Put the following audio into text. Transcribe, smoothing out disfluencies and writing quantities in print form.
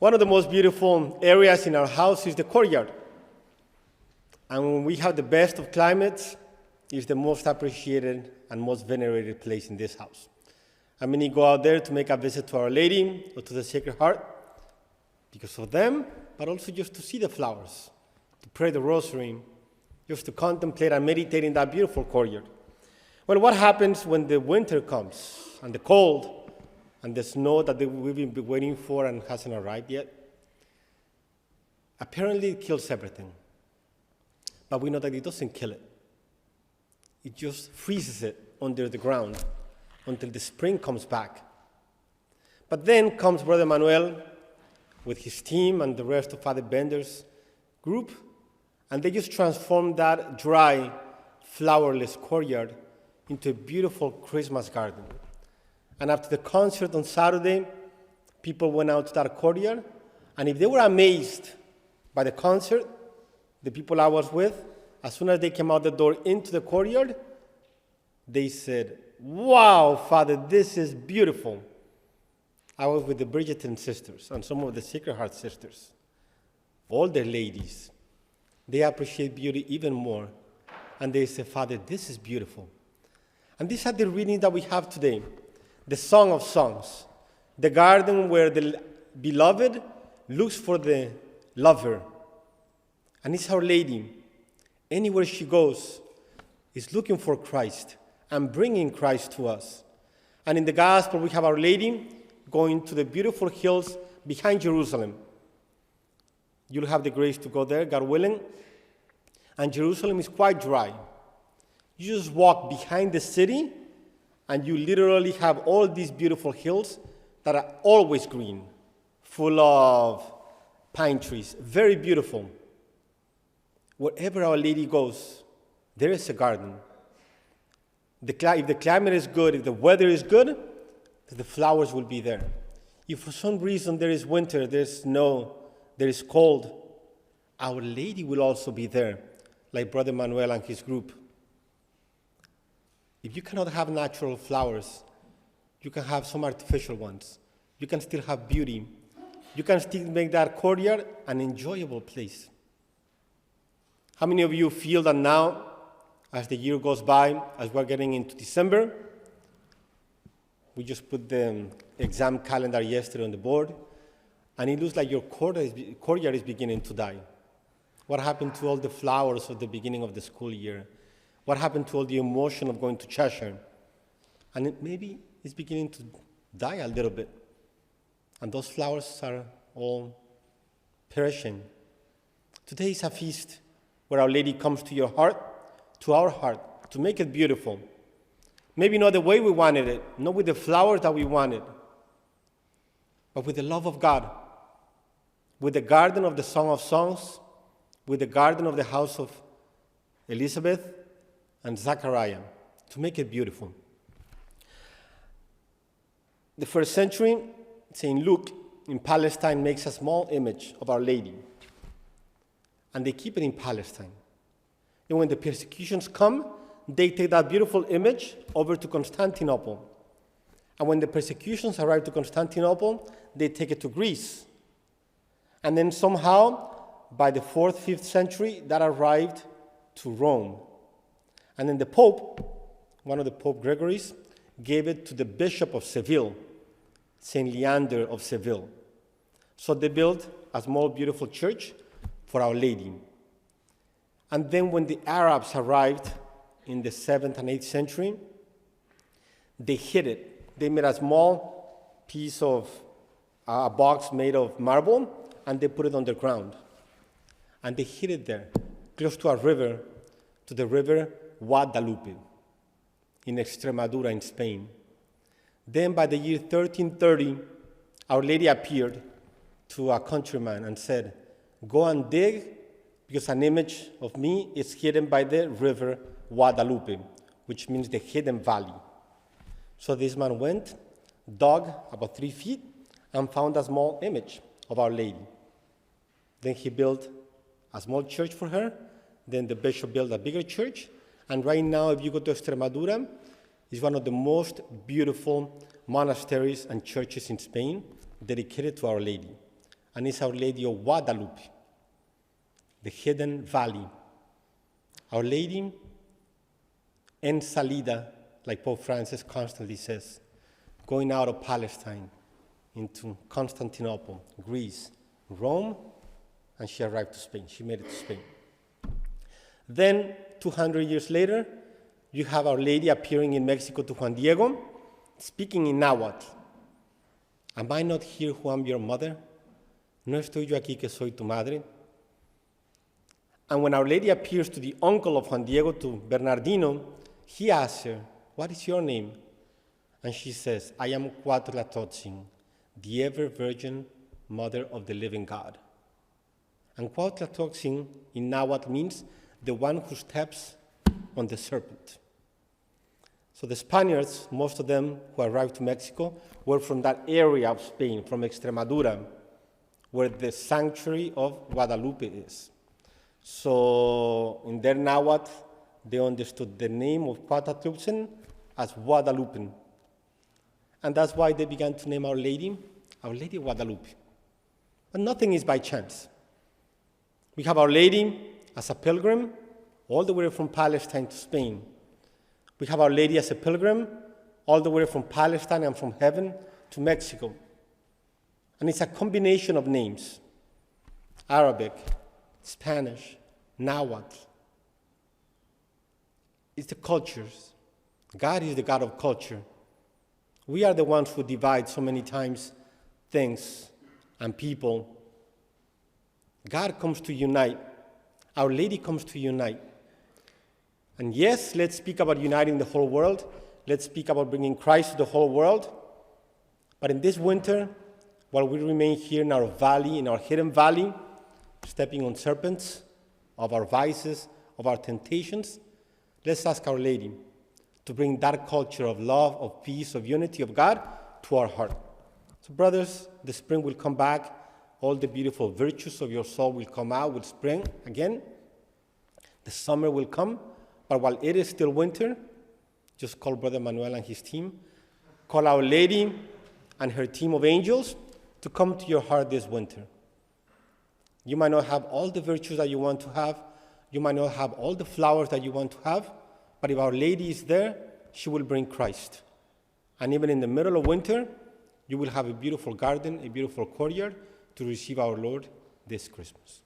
One of the most beautiful areas in our house is the courtyard. And when we have the best of climates, it's the most appreciated and most venerated place in this house. And many go out there to make a visit to Our Lady or to the Sacred Heart because of them, but also just to see the flowers, to pray the rosary, just to contemplate and meditate in that beautiful courtyard. Well, what happens when the winter comes and the cold and the snow that we've been waiting for and hasn't arrived yet? Apparently, it kills everything. But we know that it doesn't kill it. It just freezes it under the ground until the spring comes back. But then comes Brother Manuel with his team and the rest of Father Bender's group, and they just transformed that dry, flowerless courtyard into a beautiful Christmas garden. And after the concert on Saturday, people went out to that courtyard, and if they were amazed by the concert, the people I was with, as soon as they came out the door into the courtyard, they said, "Wow, Father, this is beautiful." I was with the Bridgerton sisters and some of the Sacred Heart sisters. Older ladies, they appreciate beauty even more. And they say, "Father, this is beautiful." And these are the readings that we have today. The Song of Songs, the garden where the beloved looks for the lover. And it's Our Lady. Anywhere she goes, is looking for Christ and bringing Christ to us. And in the Gospel, we have Our Lady going to the beautiful hills behind Jerusalem. You'll have the grace to go there, God willing. And Jerusalem is quite dry. You just walk behind the city, and you literally have all these beautiful hills that are always green, full of pine trees, very beautiful. Wherever Our Lady goes, there is a garden. If the climate is good, if the weather is good, the flowers will be there. If for some reason there is winter, there is snow, there is cold, Our Lady will also be there, like Brother Manuel and his group. If you cannot have natural flowers, you can have some artificial ones. You can still have beauty. You can still make that courtyard an enjoyable place. How many of you feel that now, as the year goes by, as we're getting into December, we just put the exam calendar yesterday on the board, and it looks like your courtyard is beginning to die. What happened to all the flowers at the beginning of the school year? What happened to all the emotion of going to Cheshire? And maybe it's beginning to die a little bit. And those flowers are all perishing. Today is a feast where Our Lady comes to your heart, to our heart, to make it beautiful. Maybe not the way we wanted it, not with the flowers that we wanted, but with the love of God, with the garden of the Song of Songs, with the garden of the house of Elizabeth and Zachariah, to make it beautiful. The first century, St. Luke in Palestine makes a small image of Our Lady, and they keep it in Palestine. And when the persecutions come, they take that beautiful image over to Constantinople. And when the persecutions arrive to Constantinople, they take it to Greece. And then somehow, by the 4th, 5th century, that arrived to Rome. And then the Pope, one of the Pope Gregory's, gave it to the Bishop of Seville, St. Leander of Seville. So they built a small, beautiful church for Our Lady. And then when the Arabs arrived in the 7th and 8th century, they hid it. They made a small piece of a box made of marble, and they put it underground. And they hid it there, close to a river, to the river Guadalupe, in Extremadura in Spain. Then by the year 1330, Our Lady appeared to a countryman and said, "Go and dig, because an image of me is hidden by the river Guadalupe," which means the hidden valley. So this man went, dug about 3 feet, and found a small image of Our Lady. Then he built a small church for her. Then the bishop built a bigger church. And right now, if you go to Extremadura, it's one of the most beautiful monasteries and churches in Spain dedicated to Our Lady. and it's Our Lady of Guadalupe, the hidden valley. Our Lady en salida, like Pope Francis constantly says, going out of Palestine into Constantinople, Greece, Rome, and she arrived to Spain. She made it to Spain. Then, 200 years later, you have Our Lady appearing in Mexico to Juan Diego, speaking in Nahuatl. Am I not here who am your mother? ¿No estoy yo aquí que soy tu madre? And when Our Lady appears to the uncle of Juan Diego, to Bernardino, he asks her, what is your name? And she says, I am Cuauhtlatótzin, the ever-virgin mother of the living God. And Cuauhtlatótzin in Nahuatl means the one who steps on the serpent. So the Spaniards, most of them who arrived to Mexico, were from that area of Spain, from Extremadura, where the sanctuary of Guadalupe is. So in their Nahuatl, they understood the name of Cuauhtlatótzin as Guadalupe. And that's why they began to name Our Lady Guadalupe. But nothing is by chance. We have Our Lady as a pilgrim all the way from Palestine to Spain. We have Our Lady as a pilgrim all the way from Palestine and from heaven to Mexico. And it's a combination of names: Arabic, Spanish, Nahuatl. It's the cultures. God is the God of culture. We are the ones who divide so many times things and people. God comes to unite. Our Lady comes to unite. And yes, let's speak about uniting the whole world. Let's speak about bringing Christ to the whole world. But in this winter, while we remain here in our valley, in our hidden valley, stepping on serpents of our vices, of our temptations, let's ask Our Lady to bring that culture of love, of peace, of unity, of God to our heart. So brothers, the spring will come back. All the beautiful virtues of your soul will come out, will spring again. The summer will come. But while it is still winter, just call Brother Manuel and his team. Call Our Lady and her team of angels to come to your heart this winter. You might not have all the virtues that you want to have. You might not have all the flowers that you want to have. But if Our Lady is there, she will bring Christ. And even in the middle of winter, you will have a beautiful garden, a beautiful courtyard to receive our Lord this Christmas.